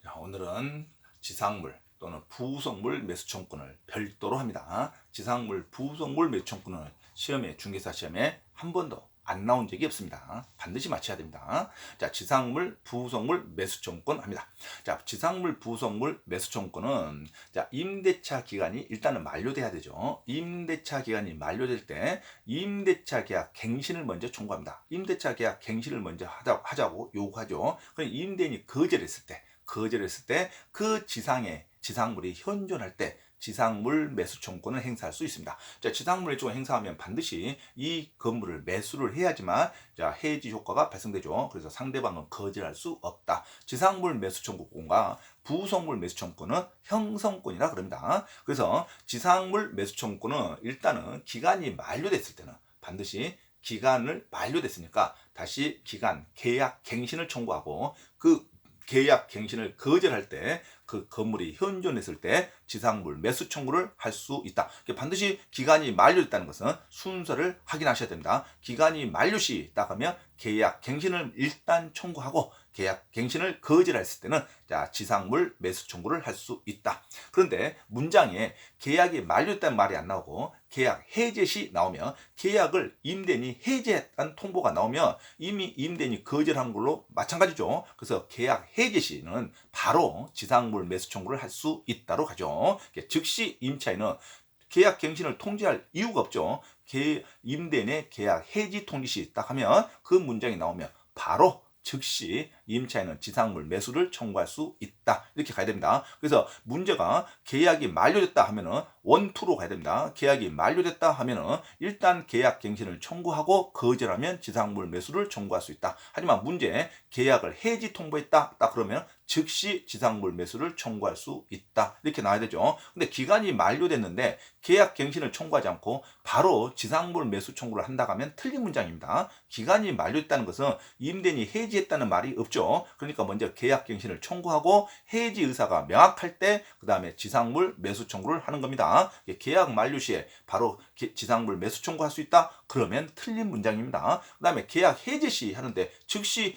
자, 오늘은 지상물 또는 부속물 매수 청구권을 별도로 합니다. 지상물, 부속물 매수 청구권은 중개사 시험에 한 번도 안 나온 적이 없습니다. 반드시 맞춰야 됩니다. 자, 지상물, 부속물 매수 청구권 합니다. 자, 지상물, 부속물 매수 청구권은 자, 임대차 기간이 일단은 만료돼야 되죠. 임대차 기간이 만료될 때 임대차 계약 갱신을 먼저 청구합니다. 임대차 계약 갱신을 먼저 하자고 요구하죠. 그럼 임대인이 거절했을 때 그 지상물이 현존할 때 지상물 매수 청구권을 행사할 수 있습니다. 자, 지상물 매수 행사하면 반드시 이 건물을 매수를 해야지만 자, 해지 효과가 발생되죠. 그래서 상대방은 거절할 수 없다. 지상물 매수 청구권과 부속물 매수 청구권은 형성권이라 그럽니다. 그래서 지상물 매수 청구권은 일단은 기간이 만료됐을 때는 반드시 기간을 만료됐으니까 다시 계약 갱신을 청구하고 그 계약 갱신을 거절할 때 그 건물이 현존했을 때 지상물 매수 청구를 할 수 있다. 반드시 기간이 만료됐다는 것은 순서를 확인하셔야 됩니다. 기간이 만료시 딱 하면 계약 갱신을 일단 청구하고 계약 갱신을 거절했을 때는 자, 지상물 매수 청구를 할 수 있다. 그런데 문장에 계약이 만료됐다는 말이 안 나오고 계약 해제 시 나오면 계약을 임대인이 해제했다는 통보가 나오면 이미 임대인이 거절한 걸로 마찬가지죠. 그래서 계약 해제 시는 바로 지상물 매수 청구를 할 수 있다로 가죠. 즉시 임차인은 계약 갱신을 통지할 이유가 없죠. 임대인의 계약 해지 통지 시 딱 하면 그 문장이 나오면 바로 즉시 임차인은 지상물 매수를 청구할 수 있다. 이렇게 가야 됩니다. 그래서 문제가 계약이 만료됐다 하면은 원투로 가야 됩니다. 계약이 만료됐다 하면은 일단 계약 갱신을 청구하고 거절하면 지상물 매수를 청구할 수 있다. 하지만 문제 계약을 해지 통보했다. 딱 그러면 즉시 지상물 매수를 청구할 수 있다. 이렇게 나와야 되죠. 근데 기간이 만료됐는데 계약 갱신을 청구하지 않고 바로 지상물 매수 청구를 한다고 하면 틀린 문장입니다. 기간이 만료됐다는 것은 임대인이 해지했다는 말이 없죠. 그러니까 먼저 계약 갱신을 청구하고 해지 의사가 명확할 때 그 다음에 지상물 매수 청구를 하는 겁니다. 계약 만료 시에 바로 지상물 매수 청구할 수 있다? 그러면 틀린 문장입니다. 그 다음에 계약 해지 시 하는데 즉시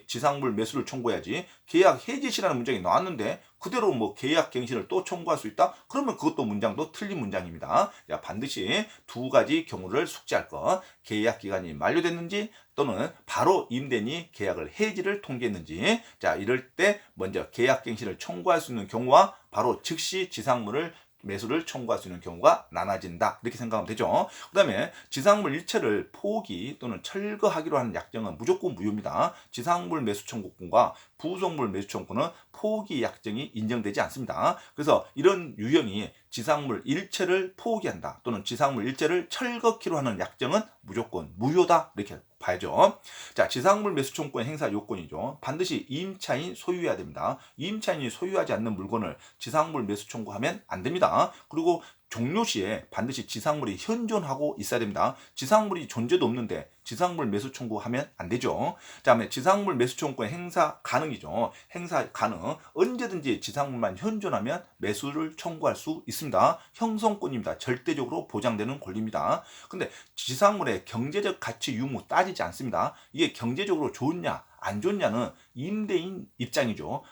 지상물 매수를 청구해야지. 계약 해지 시라는 문장이 나왔는데 그대로 뭐 계약 갱신을 또 청구할 수 있다? 그러면 그것도 문장도 틀린 문장입니다. 자, 반드시 두 가지 경우를 숙지할 것. 계약 기간이 만료됐는지 또는 바로 임대인이 계약을 해지를 통지했는지. 자, 이럴 때 먼저 계약 갱신을 청구할 수 있는 경우와 바로 즉시 지상물을 매수를 청구할 수 있는 경우가 나눠진다. 이렇게 생각하면 되죠. 그 다음에 지상물 일체를 포기 또는 철거하기로 하는 약정은 무조건 무효입니다. 지상물 매수 청구권과 부속물 매수 청구권은 포기 약정이 인정되지 않습니다. 그래서 이런 유형이 지상물 일체를 포기한다 또는 지상물 일체를 철거키로 하는 약정은 무조건 무효다. 이렇게 봐야죠. 자, 지상물 매수 청구권 행사 요건이죠. 반드시 임차인 소유해야 됩니다. 임차인이 소유하지 않는 물건을 지상물 매수 청구하면 안 됩니다. 그리고 종료 시에 반드시 지상물이 현존하고 있어야 됩니다. 지상물이 존재도 없는데 지상물 매수 청구하면 안 되죠. 다음에 지상물 매수 청구권 행사 가능이죠. 행사 가능. 언제든지 지상물만 현존하면 매수를 청구할 수 있습니다. 형성권입니다. 절대적으로 보장되는 권리입니다. 근데 지상물의 경제적 가치 유무 따지지 않습니다. 이게 경제적으로 좋냐 안 좋냐는 임대인 입장이죠.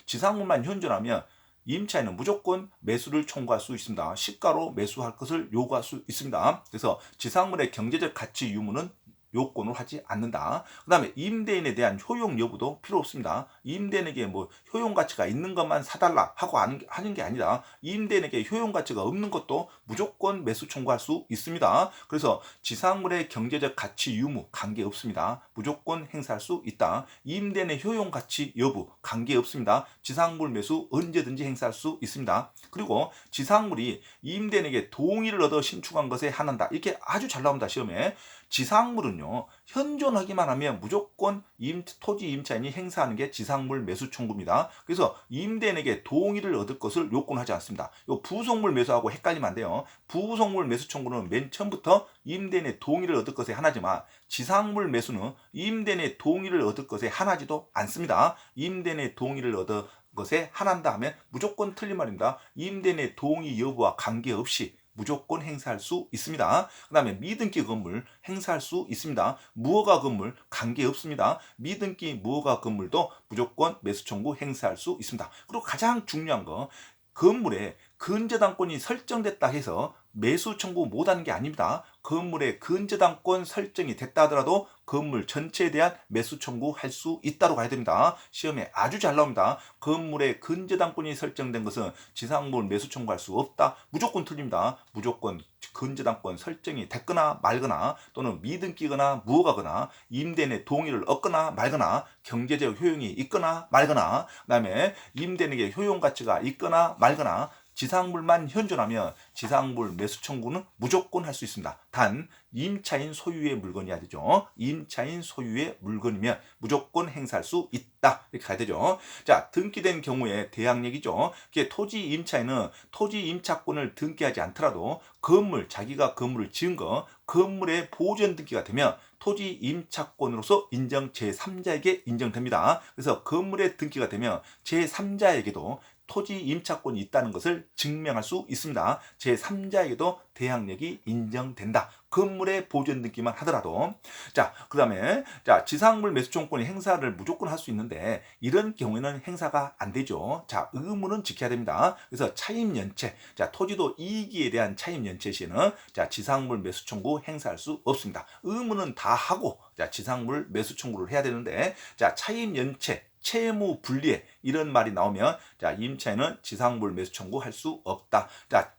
지상물만 현존하면 임차인은 무조건 매수를 청구할 수 있습니다. 시가로 매수할 것을 요구할 수 있습니다. 그래서 지상물의 경제적 가치 유무는 요건으로 하지 않는다. 그 다음에 임대인에 대한 효용 여부도 필요 없습니다. 임대인에게 뭐 효용 가치가 있는 것만 사달라 하고 하는 게 아니라 임대인에게 효용 가치가 없는 것도 무조건 매수 청구할 수 있습니다. 그래서 지상물의 경제적 가치 유무 관계 없습니다. 무조건 행사할 수 있다. 임대인의 효용 가치 여부 관계 없습니다. 지상물 매수 언제든지 행사할 수 있습니다. 그리고 지상물이 임대인에게 동의를 얻어 신축한 것에 한한다. 이렇게 아주 잘 나옵니다. 시험에. 지상물은요 현존하기만 하면 무조건 토지 임차인이 행사하는 게 지상물 매수 청구입니다. 그래서 임대인에게 동의를 얻을 것을 요건하지 않습니다. 이 부속물 매수하고 헷갈리면 안 돼요. 부속물 매수 청구는 맨 처음부터 임대인의 동의를 얻을 것에 하나지만 지상물 매수는 임대인의 동의를 얻을 것에 하나지도 않습니다. 임대인의 동의를 얻어 것에 한한다 하면 무조건 틀린 말입니다. 임대인의 동의 여부와 관계없이 무조건 행사할 수 있습니다. 그 다음에 미등기 건물 행사할 수 있습니다. 무허가 건물 관계없습니다. 미등기 무허가 건물도 무조건 매수 청구 행사할 수 있습니다. 그리고 가장 중요한 거, 건물에 근저당권이 설정됐다 해서 매수 청구 못하는 게 아닙니다. 건물에 근저당권 설정이 됐다 하더라도 건물 전체에 대한 매수 청구할 수 있다고 가야 됩니다. 시험에 아주 잘 나옵니다. 건물에 근저당권이 설정된 것은 지상물 매수 청구할 수 없다. 무조건 틀립니다. 무조건 근저당권 설정이 됐거나 말거나 또는 미등기거나 무허가거나 임대인의 동의를 얻거나 말거나 경제적 효용이 있거나 말거나 그다음에 임대인에게 효용 가치가 있거나 말거나 지상물만 현존하면 지상물 매수 청구는 무조건 할 수 있습니다. 단 임차인 소유의 물건이어야 되죠. 임차인 소유의 물건이면 무조건 행사할 수 있다. 이렇게 가야 되죠. 자, 등기된 경우에 대항력이죠. 토지 임차인은 토지 임차권을 등기하지 않더라도 건물, 자기가 건물을 지은 거 건물의 보존 등기가 되면 토지 임차권으로서 인정 제3자에게 인정됩니다. 그래서 건물의 등기가 되면 제3자에게도 토지 임차권이 있다는 것을 증명할 수 있습니다. 제3자에게도 대항력이 인정된다. 건물의 보존 등기만 하더라도. 자, 그 다음에 지상물 매수청구권의 행사를 무조건 할 수 있는데 이런 경우에는 행사가 안 되죠. 자, 의무는 지켜야 됩니다. 그래서 차임연체, 토지도 이익에 대한 차임연체 시에는 지상물 매수청구 행사할 수 없습니다. 의무는 다 하고 지상물 매수청구를 해야 되는데 차임연체, 채무 분리에 이런 말이 나오면 임차인은 지상물 매수 청구할 수 없다.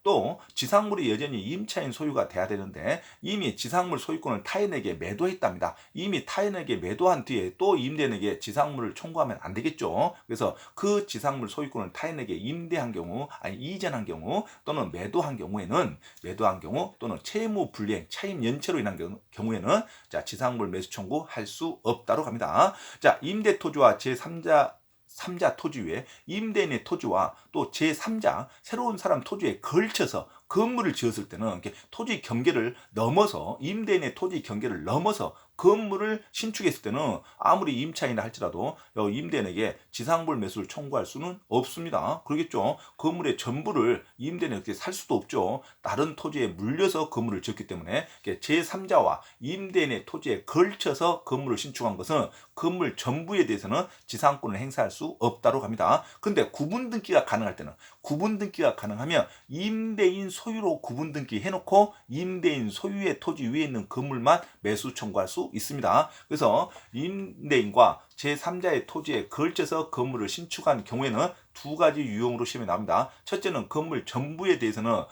또 지상물이 여전히 임차인 소유가 돼야 되는데 이미 지상물 소유권을 타인에게 매도했답니다. 이미 타인에게 매도한 뒤에 또 임대인에게 지상물을 청구하면 안 되겠죠. 그래서 그 지상물 소유권을 타인에게 임대한 경우, 아니 이전한 경우 또는 매도한 경우 또는 채무 불이행, 차임 연체로 인한 경우에는 지상물 매수 청구할 수 없다로 갑니다. 임대 토지와 제3자 토지 외에 임대인의 토지와 또 제3자 새로운 사람 토지에 걸쳐서 건물을 지었을 때는 토지 경계를 넘어서 임대인의 토지 경계를 넘어서 건물을 신축했을 때는 아무리 임차인이라 할지라도 임대인에게 지상물 매수를 청구할 수는 없습니다. 그러겠죠. 건물의 전부를 임대인에게 살 수도 없죠. 다른 토지에 물려서 건물을 지었기 때문에 제3자와 임대인의 토지에 걸쳐서 건물을 신축한 것은 건물 전부에 대해서는 지상권을 행사할 수 없다로 갑니다. 근데 구분 등기가 가능할 때는 구분 등기가 가능하면 임대인 소유로 구분 등기 해놓고 임대인 소유의 토지 위에 있는 건물만 매수 청구할 수 있습니다. 그래서 임대인과 제3자의 토지에 걸쳐서 건물을 신축한 경우에는 두 가지 유형으로 시험에 나옵니다. 첫째는 건물 전부에 대해서는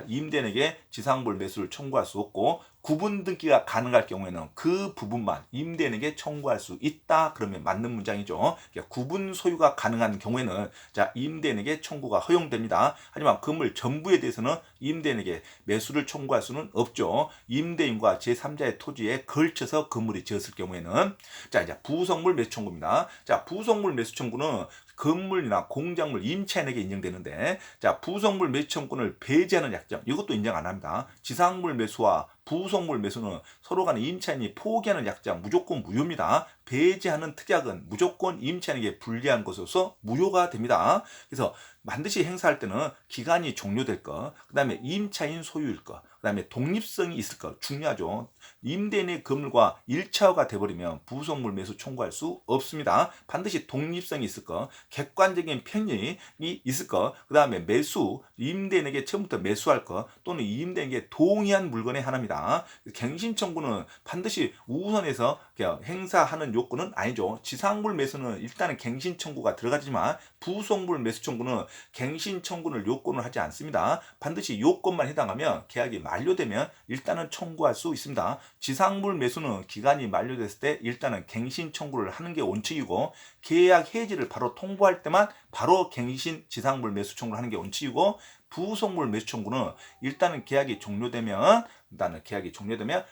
임대인에게 지상물 매수를 청구할 수 없고 구분 등기가 가능할 경우에는 그 부분만 임대인에게 청구할 수 있다. 그러면 맞는 문장이죠. 구분 소유가 가능한 경우에는 임대인에게 청구가 허용됩니다. 하지만 건물 전부에 대해서는 임대인에게 매수를 청구할 수는 없죠. 임대인과 제3자의 토지에 걸쳐서 건물이 지었을 경우에는 이제 부속물 매수 청구입니다. 부속물 매수 청구는 건물이나 공작물 임차인에게 인정되는데 부속물 매수 청구를 배제하는 약정 이것도 인정 안 합니다. 지상물 매수와 부속물 매수는 서로 간에 임차인이 포기하는 약정 무조건 무효입니다. 배제하는 특약은 무조건 임차인에게 불리한 것으로서 무효가 됩니다. 그래서 반드시 행사할 때는 기간이 종료될 것, 그 다음에 임차인 소유일 것, 그 다음에 독립성이 있을 것 중요하죠. 임대인의 건물과 일차화가 돼버리면 부속물 매수 청구할 수 없습니다. 반드시 독립성이 있을 것, 객관적인 편익이 있을 것, 그 다음에 매수, 임대인에게 처음부터 매수할 것 또는 임대인에게 동의한 물건의 하나입니다. 갱신 청구는 반드시 우선해서 행사하는 요건은 아니죠. 지상물 매수는 일단은 갱신 청구가 들어가지만 부속물 매수 청구는 갱신 청구를 요건을 하지 않습니다. 반드시 요건만 해당하면 계약이 만료되면 일단은 청구할 수 있습니다. 지상물 매수는 기간이 만료됐을 때 일단은 갱신 청구를 하는 게 원칙이고 계약 해지를 바로 통보할 때만 바로 갱신 지상물 매수 청구를 하는 게 원칙이고 부속물 매수 청구는 일단은 계약이 종료되면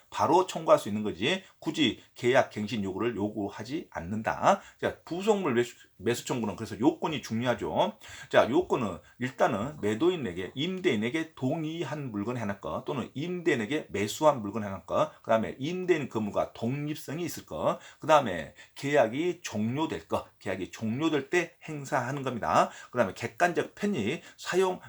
바로 청구할 수 있는 거지 굳이 계약 갱신 요구를 요구하지 않는다. 부속물 매수 청구는 그래서 요건이 중요하죠. 자, 요건은 일단은 매도인에게 임대인에게 동의한 물건 하나 거 또는 임대인에게 매수한 물건 하나 거, 그다음에 임대인 건물과 독립성이 있을 거, 그다음에 계약이 종료될 거, 계약이 종료될 때 행사하는 겁니다. 그다음에 객관적 편익, 사용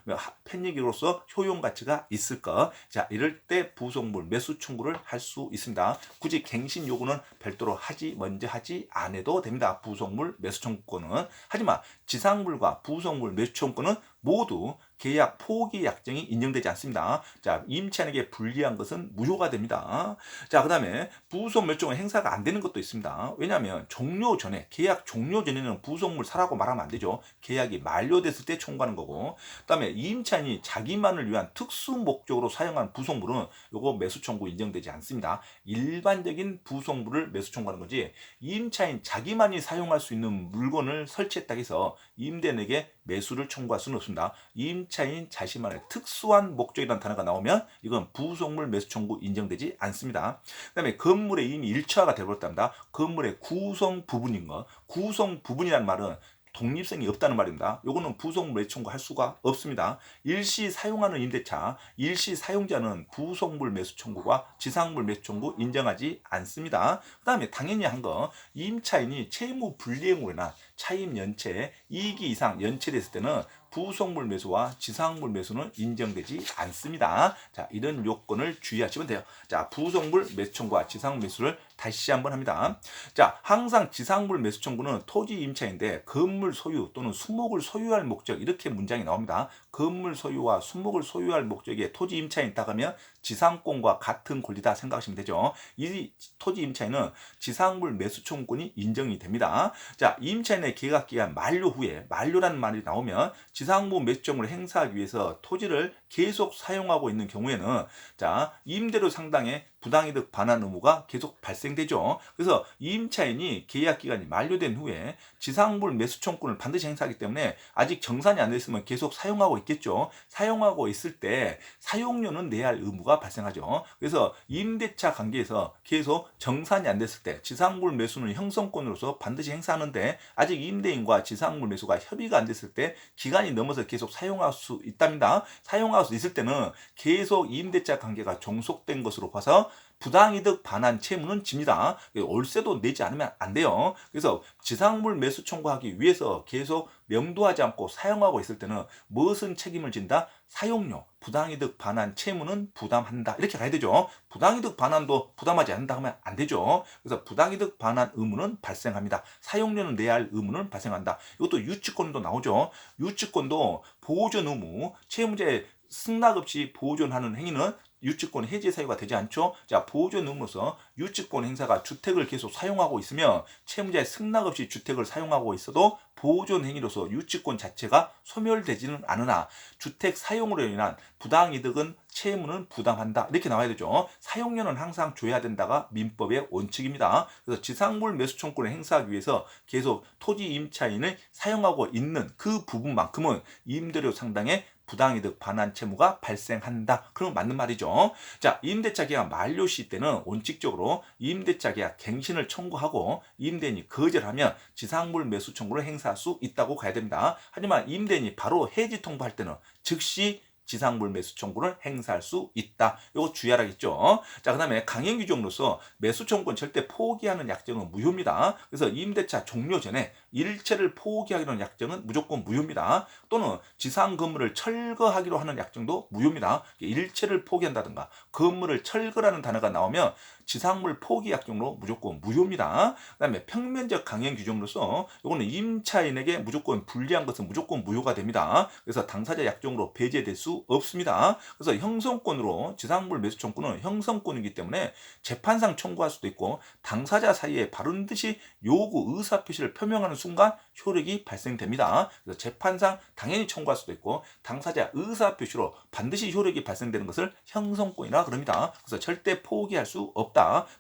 편익으로서 효용 가치가 있을 거. 자, 이럴 때 부속물 매수 청구를 할 수 있습니다. 굳이 갱신 요구는 별도로 먼저 하지 않아도 됩니다. 부속물 매수 청구권은. 하지만 지상물과 부속물 매수 청구권은 모두 계약 포기 약정이 인정되지 않습니다. 자, 임차인에게 불리한 것은 무효가 됩니다. 자, 그 다음에 부속 멸종은 행사가 안 되는 것도 있습니다. 왜냐하면 종료 전에, 계약 종료 전에는 부속물 사라고 말하면 안 되죠. 계약이 만료됐을 때 청구하는 거고, 그 다음에 임차인이 자기만을 위한 특수 목적으로 사용한 부속물은 요거 매수 청구 인정되지 않습니다. 일반적인 부속물을 매수 청구하는 거지, 임차인 자기만이 사용할 수 있는 물건을 설치했다고 해서 임대인에게 매수를 청구할 수는 없습니다. 임차인 자신만의 특수한 목적이라는 단어가 나오면 이건 부속물 매수 청구 인정되지 않습니다. 그 다음에 건물에 이미 일처화가 되어버렸답니다. 건물의 구성 부분인 거, 구성 부분이라는 말은 독립성이 없다는 말입니다. 요거는 부속물 매수 청구할 수가 없습니다. 일시 사용하는 임대차, 일시 사용자는 부속물 매수 청구와 지상물 매수 청구 인정하지 않습니다. 그 다음에 당연히 한 거, 임차인이 채무 불이행으로 인한 차임 연체 2기 이상 연체됐을 때는 부속물 매수와 지상물 매수는 인정되지 않습니다. 자, 이런 요건을 주의하시면 돼요. 자, 부속물 매수 청구와 지상물 매수를 다시 한번 합니다. 자, 항상 지상물 매수 청구는 토지 임차인데 건물 소유 또는 수목을 소유할 목적, 이렇게 문장이 나옵니다. 건물 소유와 수목을 소유할 목적에 토지 임차인이 있다고 하면 지상권과 같은 권리다 생각하시면 되죠. 이 토지 임차인은 지상물 매수 청구권이 인정이 됩니다. 자, 임차인의 계약기간 만료 후에, 만료라는 말이 나오면 지상무 매수 청구를 행사하기 위해서 토지를 계속 사용하고 있는 경우에는, 자, 임대료 상당의 부당이득 반환 의무가 계속 발생되죠. 그래서 임차인이 계약기간이 만료된 후에 지상물 매수 청구권을 반드시 행사하기 때문에 아직 정산이 안 됐으면 계속 사용하고 있겠죠. 사용하고 있을 때 사용료는 내야 할 의무가 발생하죠. 그래서 임대차 관계에서 계속 정산이 안 됐을 때 지상물 매수는 형성권으로서 반드시 행사하는데, 아직 임대인과 지상물 매수가 협의가 안 됐을 때 기간이 넘어서 계속 사용할 수 있답니다. 사용할 수 있을 때는 계속 임대차 관계가 종속된 것으로 봐서 부당이득 반환 채무는 집니다. 월세도 내지 않으면 안 돼요. 그래서 지상물 매수 청구하기 위해서 계속 명도하지 않고 사용하고 있을 때는 무엇은 책임을 진다? 사용료, 부당이득 반환 채무는 부담한다. 이렇게 가야 되죠. 부당이득 반환도 부담하지 않는다 하면 안 되죠. 그래서 부당이득 반환 의무는 발생합니다. 사용료는 내야 할 의무는 발생한다. 이것도 유치권도 나오죠. 유치권도 보존 의무, 채무자의 승낙 없이 보존하는 행위는 유치권 해제 사유가 되지 않죠. 자, 보존 의무로서 유치권 행사가 주택을 계속 사용하고 있으면 채무자의 승낙 없이 주택을 사용하고 있어도 보존 행위로서 유치권 자체가 소멸되지는 않으나 주택 사용으로 인한 부당이득은 채무는 부담한다. 이렇게 나와야 되죠. 사용료는 항상 줘야 된다가 민법의 원칙입니다. 그래서 지상물 매수 청구를 행사하기 위해서 계속 토지 임차인을 사용하고 있는 그 부분만큼은 임대료 상당의 부당이득 반환 채무가 발생한다. 그럼 맞는 말이죠. 자, 임대차 계약 만료 시 때는 원칙적으로 임대차 계약 갱신을 청구하고 임대인이 거절하면 지상물 매수 청구를 행사할 수 있다고 가야 됩니다. 하지만 임대인이 바로 해지 통보할 때는 즉시 지상물 매수 청구를 행사할 수 있다. 이거 주의하라겠죠. 자, 그 다음에 강행 규정으로서 매수 청구는 절대 포기하는 약정은 무효입니다. 그래서 임대차 종료 전에 일체를 포기하기로 하는 약정은 무조건 무효입니다. 또는 지상 건물을 철거하기로 하는 약정도 무효입니다. 일체를 포기한다든가 건물을 철거라는 단어가 나오면 지상물 포기 약정으로 무조건 무효입니다. 그 다음에 평면적 강행 규정으로서 이거는 임차인에게 무조건 불리한 것은 무조건 무효가 됩니다. 그래서 당사자 약정으로 배제될 수 없습니다. 그래서 형성권으로 지상물 매수 청구는 형성권이기 때문에 재판상 청구할 수도 있고 당사자 사이에 바른 듯이 요구 의사표시를 표명하는 순간 효력이 발생됩니다. 그래서 재판상 당연히 청구할 수도 있고 당사자 의사표시로 반드시 효력이 발생되는 것을 형성권이라 그럽니다. 그래서 절대 포기할 수 없다.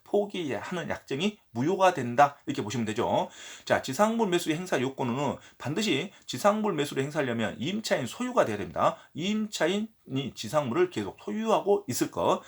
포기하는 약정이 무효가 된다. 이렇게 보시면 되죠. 자, 지상물 매수 행사 요건은 반드시 지상물 매수를 행사하려면 임차인 소유가 돼야 됩니다. 임차인 지상물을 계속 소유하고 있을 거.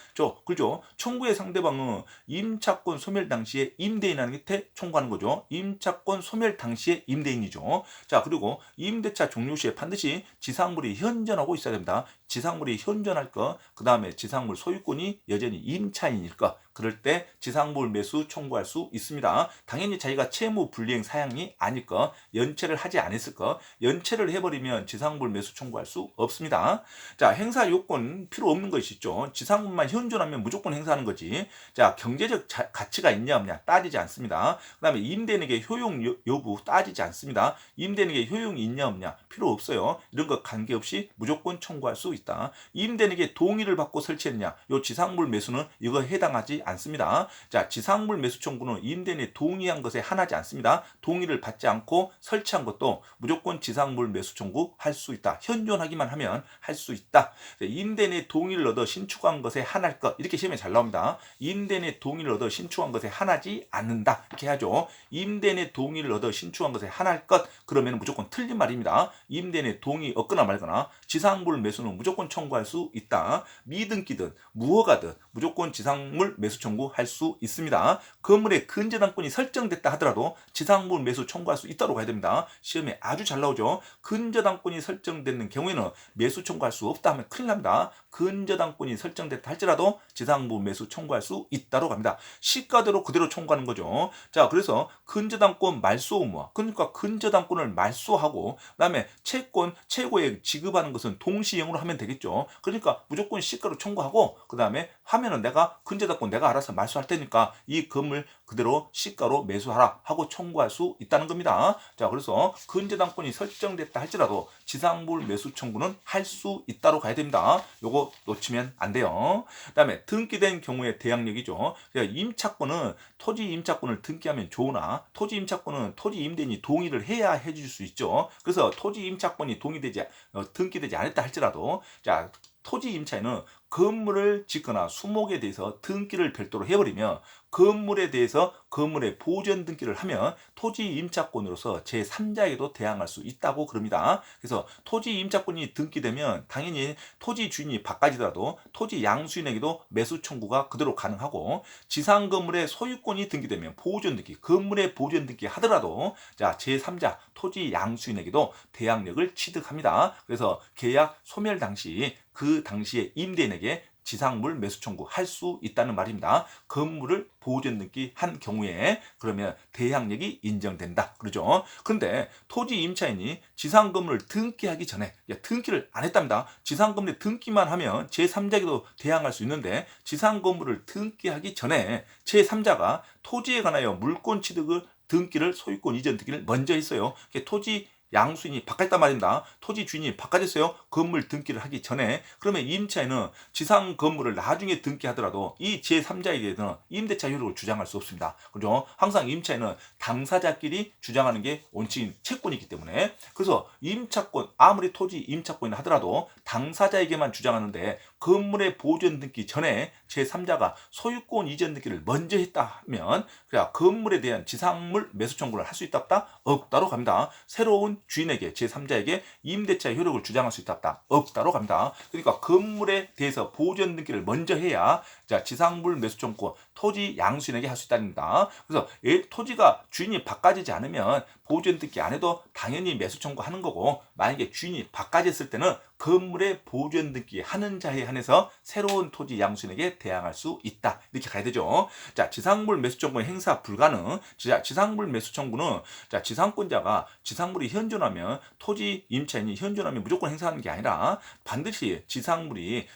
그죠? 청구의 상대방은 임차권 소멸 당시에 임대인한테 청구하는 거죠. 임차권 소멸 당시에 임대인이죠. 자, 그리고 임대차 종료 시에 반드시 지상물이 현존하고 있어야 됩니다. 지상물이 현존할 거, 그 다음에 지상물 소유권이 여전히 임차인일 거. 그럴 때 지상물 매수 청구할 수 있습니다. 당연히 자기가 채무 불이행 사양이 아닐 거, 연체를 하지 않았을 거, 연체를 해버리면 지상물 매수 청구할 수 없습니다. 자, 행사 요건 필요 없는 것이 있죠. 지상물만 현존하면 무조건 행사하는 거지. 자, 경제적 가치가 있냐 없냐 따지지 않습니다. 그 다음에 임대인에게 효용 여부 따지지 않습니다. 임대인에게 효용이 있냐 없냐 필요 없어요. 이런 거 관계없이 무조건 청구할 수 있다. 임대인에게 동의를 받고 설치했냐, 요 지상물 매수는 이거 해당하지 않습니다. 자, 지상물 매수 청구는 임대인이 동의한 것에 한하지 않습니다. 동의를 받지 않고 설치한 것도 무조건 지상물 매수 청구할 수 있다. 현존하기만 하면 할 수 있다. 임대인의 동의를 얻어 신축한 것에 한할 것, 이렇게 시험에 잘 나옵니다. 임대인의 동의를 얻어 신축한 것에 한하지 않는다, 이렇게 하죠. 임대인의 동의를 얻어 신축한 것에 한할 것, 그러면 무조건 틀린 말입니다. 임대인의 동의 얻거나 말거나 지상물 매수는 무조건 청구할 수 있다. 미등기든 무허가든 무조건 지상물 매수 청구할 수 있습니다. 건물의 근저당권이 설정됐다 하더라도 지상물 매수 청구할 수 있다고 해야 됩니다. 시험에 아주 잘 나오죠. 근저당권이 설정되는 경우에는 매수 청구할 수 없다 하면 큰일 납니다. 근저당권이 설정됐다 할지라도 지상물 매수 청구할 수 있다고 합니다. 시가대로 그대로 청구하는 거죠. 자, 그래서 근저당권 말소 의무화, 그러니까 근저당권을 말소하고 그다음에 채권 최고액 지급하는 것은 동시행으로 하면 되겠죠. 그러니까 무조건 시가로 청구하고 그다음에 하면은 내가 근저당권 내가 알아서 말소할 테니까 이 건물 그대로 시가로 매수하라 하고 청구할 수 있다는 겁니다. 자, 그래서 근저당권이 설정됐다 할지라도 지상물 매수 청구는 할 수 있다로 가야 됩니다. 요거 놓치면 안 돼요. 그다음에 등기된 경우의 대항력이죠. 임차권은 토지 임차권을 등기하면 좋으나 토지 임차권은 토지 임대인이 동의를 해야 해줄 수 있죠. 그래서 토지 임차권이 등기되지 않았다 할지라도, 자, 토지 임차인은 건물을 짓거나 수목에 대해서 등기를 별도로 해버리면 건물에 대해서 건물의 보전 등기를 하면 토지 임차권으로서 제3자에게도 대항할 수 있다고 그럽니다. 그래서 토지 임차권이 등기되면 당연히 토지 주인이 바꿔지더라도 토지 양수인에게도 매수 청구가 그대로 가능하고, 지상 건물의 소유권이 등기되면 보전 등기, 건물의 보전 등기 하더라도 자, 제3자 토지 양수인에게도 대항력을 취득합니다. 그래서 계약 소멸 당시 그 당시에 임대인에게 지상물 매수 청구할 수 있다는 말입니다. 건물을 보전 등기한 경우에 그러면 대항력이 인정된다, 그러죠. 그런데 토지 임차인이 지상 건물을 등기하기 전에 등기를 안 했답니다. 지상 건물에 등기만 하면 제3자에게도 대항할 수 있는데 지상 건물을 등기하기 전에 제3자가 토지에 관하여 물권 취득을 등기를 소유권 이전 등기를 먼저 했어요. 토지 양수인이 바뀌었단 말입니다. 토지 주인이 바꿔졌어요. 건물 등기를 하기 전에. 그러면 임차인은 지상 건물을 나중에 등기하더라도 이 제3자에게는 임대차 효력을 주장할 수 없습니다. 그죠? 항상 임차인은 당사자끼리 주장하는 게 원칙인 채권이기 때문에. 그래서 임차권, 아무리 토지 임차권이라 하더라도 당사자에게만 주장하는데 건물의 보전 등기 전에 제3자가 소유권 이전 등기를 먼저 했다면 그냥 건물에 대한 지상물 매수 청구를 할 수 있다 없다? 없다로 갑니다. 새로운 주인에게, 제3자에게 임대차 효력을 주장할 수 있다 없다? 없다로 갑니다. 그러니까 건물에 대해서 보전 등기를 먼저 해야 자, 지상물 매수 청구 토지 양수인에게 할 수 있답니다. 그래서 토지가 주인이 바꿔지지 않으면 보전 등기 안 해도 당연히 매수 청구하는 거고, 만약에 주인이 바꿔졌을 때는 건물의 보전 등기 하는 자에 한해서 새로운 토지 양수인에게 대항할 수 있다, 이렇게 가야 되죠. 자, 지상물 매수 청구 행사 불가능. 자, 지상물 매수 청구는 자, 지상권자가 지상물이 현존하면 토지 임차인이 현존하면 무조건 행사하는 게 아니라 반드시 지상물이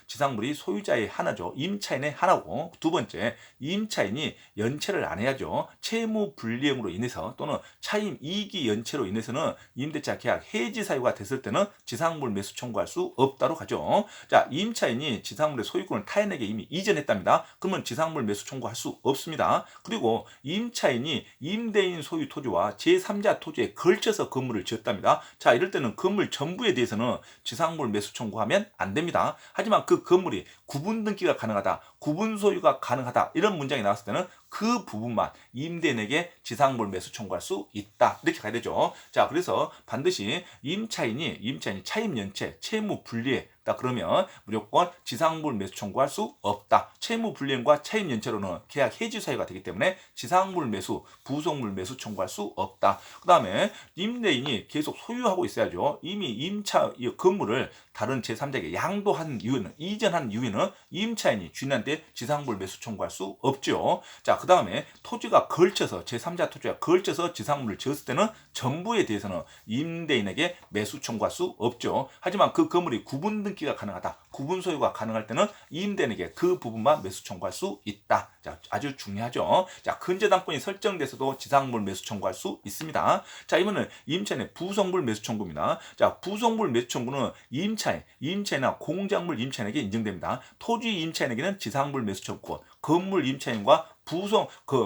소유자의 하나죠. 임차인의 하나고, 두 번째 임차인이 연체를 안 해야죠. 채무 불이행으로 인해서 또는 차임 이익이 연체로 인해서는 임대차 계약 해지 사유가 됐을 때는 지상물 매수 청구할 수 없다로 가죠. 자, 임차인이 지상물의 소유권을 타인에게 이미 이전했답니다. 그러면 지상물 매수 청구할 수 없습니다. 그리고 임차인이 임대인 소유 토지와 제3자 토지에 걸쳐서 건물을 지었답니다. 자, 이럴 때는 건물 전부에 대해서는 지상물 매수 청구하면 안 됩니다. 하지만 그 건물이 구분 등기가 가능하다, 구분 소유가 가능하다, 이런 문장이 나왔을 때는 그 부분만 임대인에게 지상물 매수 청구할 수 있다, 이렇게 가야 되죠. 자, 그래서 반드시 임차인이 차임 연체, 채무 분리에 그러면 무조건 지상물 매수 청구할 수 없다. 채무불이행과 차임연체로는 계약 해지 사유가 되기 때문에 지상물 매수, 부속물 매수 청구할 수 없다. 그 다음에 임대인이 계속 소유하고 있어야죠. 이미 임차 이 건물을 다른 제3자에게 양도한 이유는, 이전한 이유는 임차인이 주인한테 지상물 매수 청구할 수 없죠. 자, 그 다음에 토지가 걸쳐서 제3자 토지가 걸쳐서 지상물을 지었을 때는 전부에 대해서는 임대인에게 매수 청구할 수 없죠. 하지만 그 건물이 구분 등기가 가능하다, 구분 소유가 가능할 때는 임대인에게 그 부분만 매수 청구할 수 있다. 자, 아주 중요하죠. 자, 근저당권이 설정돼서도 지상물 매수 청구할 수 있습니다. 자, 이번에는 임차인의 부속물 매수 청구입니다. 자, 부속물 매수 청구는 임차인이나 공작물 임차인에게 인정됩니다. 토지 임차인에게는 지상물 매수 청구권, 건물 임차인과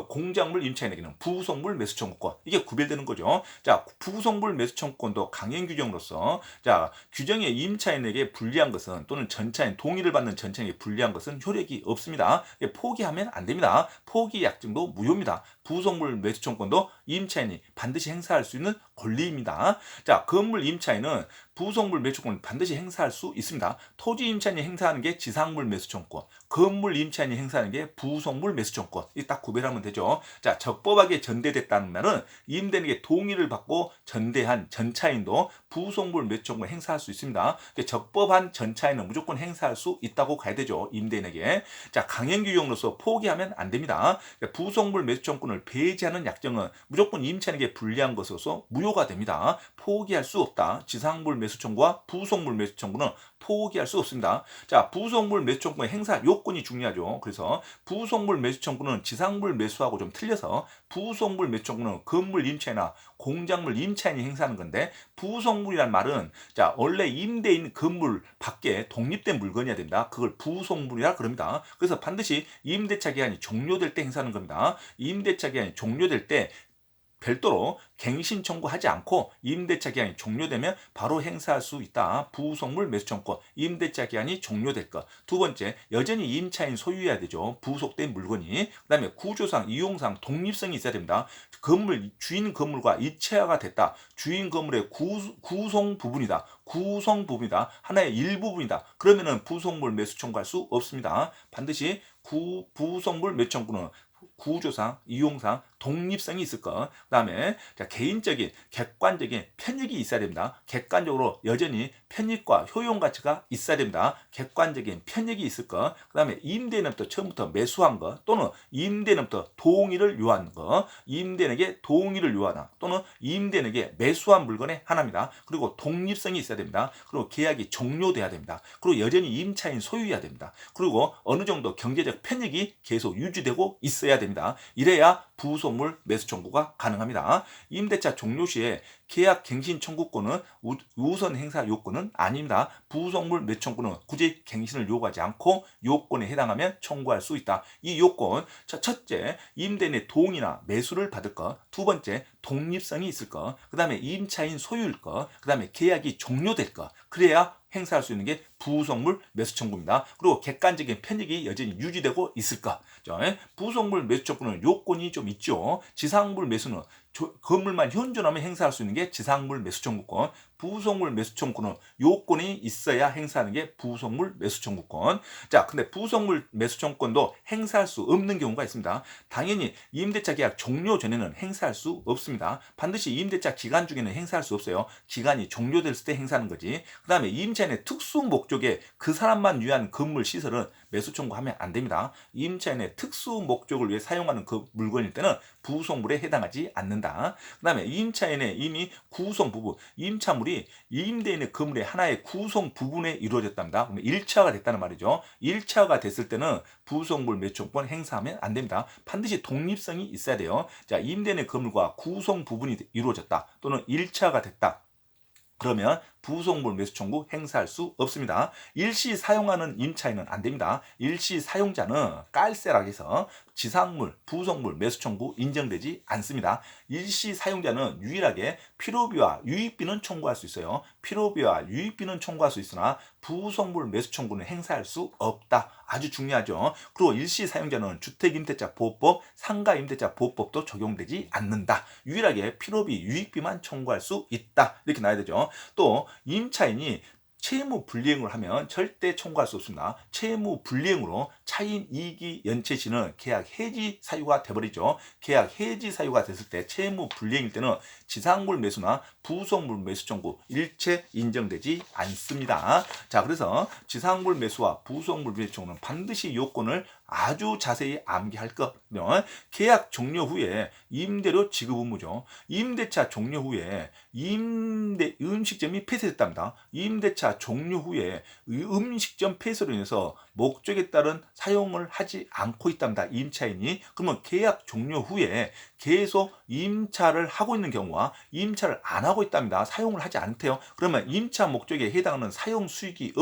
공작물 임차인에게는 부속물 매수 청구권, 이게 구별되는 거죠. 자, 부속물 매수 청구권도 강행 규정으로서, 자, 규정에 임차인에게 불리한 것은, 또는 전차인 동의를 받는 전차인에게 불리한 것은 효력이 없습니다. 포기하면 안 됩니다. 포기 약정도 무효입니다. 부속물 매수 청구권도 임차인이 반드시 행사할 수 있는 권리입니다. 자, 건물 임차인은 부속물 매수권을 반드시 행사할 수 있습니다. 토지 임차인이 행사하는 게 지상물 매수 청구권, 건물 임차인이 행사하는 게 부속물 매수 청구권, 이 딱 구별하면 되죠. 자, 적법하게 전대됐다는 말은 임대인에게 동의를 받고 전대한 전차인도 부속물 매수 청구를 행사할 수 있습니다. 적법한 전차인은 무조건 행사할 수 있다고 가야 되죠, 임대인에게. 자, 강행 규정으로서 포기하면 안 됩니다. 부속물 매수 청구권을 배제하는 약정은 무조건 임차인에게 불리한 것으로서 무효가 됩니다. 포기할 수 없다. 지상물 매수 청구와 부속물 매수 청구는 포기할 수 없습니다. 자, 부속물 매수 청구의 행사 요건이 중요하죠. 그래서 부속물 매수 청구는 지상물 매수하고 좀 틀려서, 부속물 매수 청구는 건물 임차인이나 공작물 임차인이 행사하는 건데, 부속물이란 말은, 자, 원래 임대인 건물 밖에 독립된 물건이어야 됩니다. 그걸 부속물이라 그럽니다. 그래서 반드시 임대차 기간이 종료될 때 행사하는 겁니다. 임대차 기간이 종료될 때 별도로 갱신 청구하지 않고 임대차 기한이 종료되면 바로 행사할 수 있다. 부속물 매수 청구권, 임대차 기한이 종료될 것. 두 번째, 여전히 임차인 소유해야 되죠. 부속된 물건이. 그다음에 구조상, 이용상 독립성이 있어야 됩니다. 주인 건물과 이체화가 됐다. 주인 건물의 구성 부분이다. 하나의 일부분이다. 그러면은 부속물 매수 청구할 수 없습니다. 반드시 부속물 매수 청구는 구조상, 이용상 독립성이 있을 것. 그다음에 개인적인, 객관적인 편익이 있어야 됩니다. 객관적으로 여전히 편익과 효용 가치가 있어야 됩니다. 객관적인 편익이 있을 것. 그다음에 임대인부터 처음부터 매수한 것, 또는 임대인부터 동의를 요한 것, 임대인에게 동의를 요하나, 또는 임대인에게 매수한 물건의 하나입니다. 그리고 독립성이 있어야 됩니다. 그리고 계약이 종료돼야 됩니다. 그리고 여전히 임차인 소유해야 됩니다. 그리고 어느 정도 경제적 편익이 계속 유지되고 있어야 됩니다. 이래야 부속물 매수 청구가 가능합니다. 임대차 종료 시에 계약 갱신 청구권은 우선 행사 요건은 아닙니다. 부속물 매수 청구는 굳이 갱신을 요구하지 않고 요건에 해당하면 청구할 수 있다. 이 요건, 첫째, 임대인의 동의나 매수를 받을 것. 두 번째, 독립성이 있을 것. 그 다음에 임차인 소유일 것. 그 다음에 계약이 종료될 것. 그래야 행사할 수 있는 게 부속물 매수 청구입니다. 그리고 객관적인 편익이 여전히 유지되고 있을 것. 부속물 매수 청구는 요건이 좀 있죠. 지상물 매수는 건물만 현존하면 행사할 수 있는 게 지상물 매수 청구권, 부속물 매수 청구는 요건이 있어야 행사하는 게 부속물 매수 청구권. 자, 근데 부속물 매수 청구권도 행사할 수 없는 경우가 있습니다. 당연히 임대차 계약 종료 전에는 행사할 수 없습니다. 반드시 임대차 기간 중에는 행사할 수 없어요. 기간이 종료됐을 때 행사하는 거지. 그 다음에 임차인의 특수 목적에 그 사람만 위한 건물 시설은 매수 청구하면 안 됩니다. 임차인의 특수 목적을 위해 사용하는 그 물건일 때는 부속물에 해당하지 않는다. 그 다음에 임차인의 이미 구성 부분, 임차물이 임대인의 건물의 하나의 구성 부분에 이루어졌답니다. 그러면 1차가 됐다는 말이죠. 1차가 됐을 때는 부속물 매수청구권 행사하면 안 됩니다. 반드시 독립성이 있어야 돼요. 자, 임대인의 건물과 구성 부분이 이루어졌다, 또는 1차가 됐다. 그러면 부속물 매수 청구 행사할 수 없습니다. 일시 사용하는 임차인은 안 됩니다. 일시 사용자는 깔세라고 해서 지상물, 부속물 매수 청구 인정되지 않습니다. 일시 사용자는 유일하게 필요비와 유익비는 청구할 수 있어요. 필요비와 유익비는 청구할 수 있으나 부속물 매수 청구는 행사할 수 없다. 아주 중요하죠. 그리고 일시 사용자는 주택임대차보호법, 상가임대차보호법도 적용되지 않는다. 유일하게 필요비, 유익비만 청구할 수 있다. 이렇게 나와야 되죠. 또 임차인이 채무 불이행을 하면 절대 청구할 수 없습니다. 채무 불이행으로 차인 이익이 연체시는 계약 해지 사유가 돼버리죠. 계약 해지 사유가 됐을 때 채무 불이행일 때는 지상물 매수나 부속물 매수 청구 일체 인정되지 않습니다. 자, 그래서 지상물 매수와 부속물 매수 청구는 반드시 요건을 아주 자세히 암기할 거며, 계약 종료 후에 임대료 지급 의무죠. 임대차 종료 후에 음식점이 폐쇄됐답니다. 임대차 종료 후에 음식점 폐쇄로 인해서 목적에 따른 사용을 하지 않고 있답니다. 임차인이. 그러면 계약 종료 후에 계속 임차를 하고 있는 경우와 임차를 안 하고 있답니다. 사용을 하지 않대요. 그러면 임차 목적에 해당하는 사용 수익이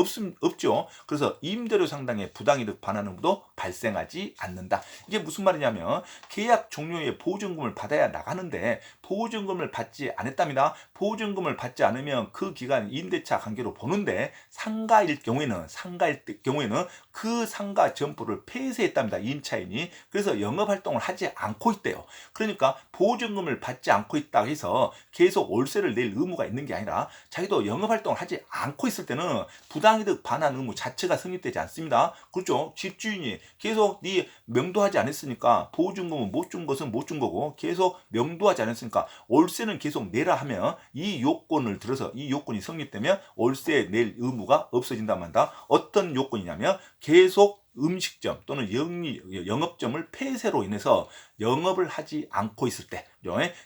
없죠. 그래서 임대료 상당의 부당이득 반환 의무도 발생하지 않는다. 이게 무슨 말이냐면 계약 종료에 보증금을 받아야 나가는데 보증금을 받지 않았답니다. 보증금을 받지 않으면 그 기간 임대차 관계로 보는데 상가일 경우에는 그 상가 점포를 폐쇄했답니다. 임차인이. 그래서 영업활동을 하지 않고 있대요. 그러니까 보증금을 받지 않고 있다 해서 계속 월세를 낼 의무가 있는 게 아니라 자기도 영업활동을 하지 않고 있을 때는 부당이득 반환 의무 자체가 성립되지 않습니다. 그렇죠? 집주인이 계속 네 명도하지 않았으니까 보증금은 못 준 것은 못 준 거고 계속 명도하지 않았으니까 월세는 계속 내라 하면 이 요건을 들어서 이 요건이 성립되면 월세 낼 의무가 없어진단 말이다. 어떤 요건이냐면 계속 음식점 또는 영업점을 폐쇄로 인해서 영업을 하지 않고 있을 때,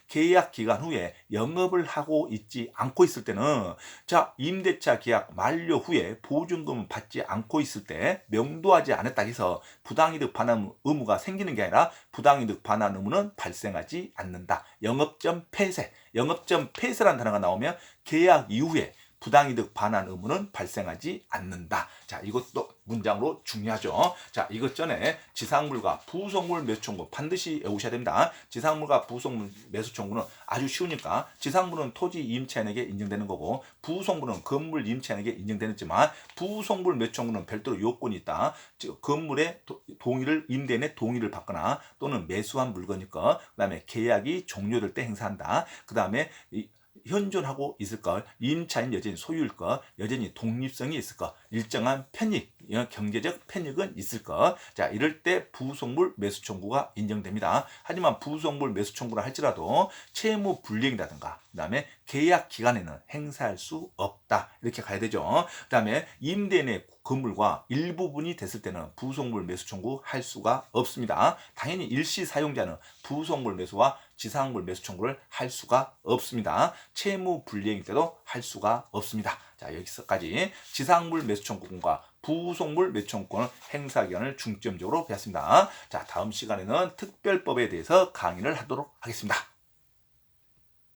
계약 기간 후에 영업을 하고 있지 않고 있을 때는, 자, 임대차 계약 만료 후에 보증금을 받지 않고 있을 때 명도하지 않았다 해서 부당이득 반환 의무가 생기는 게 아니라 부당이득 반환 의무는 발생하지 않는다. 영업점 폐쇄라는 단어가 나오면 계약 이후에 부당이득 반환 의무는 발생하지 않는다. 자, 이것도 문장으로 중요하죠. 자, 이것 전에 지상물과 부속물 매수 청구 반드시 외우셔야 됩니다. 지상물과 부속물 매수 청구는 아주 쉬우니까 지상물은 토지 임차인에게 인정되는 거고 부속물은 건물 임차인에게 인정되지만 부속물 매수 청구는 별도로 요건이 있다. 즉 건물의 동의를 임대인의 동의를 받거나 또는 매수한 물건이니까 그다음에 계약이 종료될 때 행사한다. 그다음에 현존하고 있을 것, 임차인 여전히 소유일 것, 여전히 독립성이 있을 것, 일정한 편익, 경제적 편익은 있을 것. 자, 이럴 때 부속물 매수 청구가 인정됩니다. 하지만 부속물 매수 청구를 할지라도 채무 불이행이라든가 그다음에 계약 기간에는 행사할 수 없다. 이렇게 가야 되죠. 그다음에 임대인의 건물과 일부분이 됐을 때는 부속물 매수 청구할 수가 없습니다. 당연히 일시 사용자는 부속물 매수와 지상물 매수 청구를 할 수가 없습니다. 채무 불이행일 때도 할 수가 없습니다. 자, 여기서까지 지상물 매수 청구권과 부속물 매수 청구권 행사 기간을 중점적으로 배웠습니다. 자, 다음 시간에는 특별법에 대해서 강의를 하도록 하겠습니다.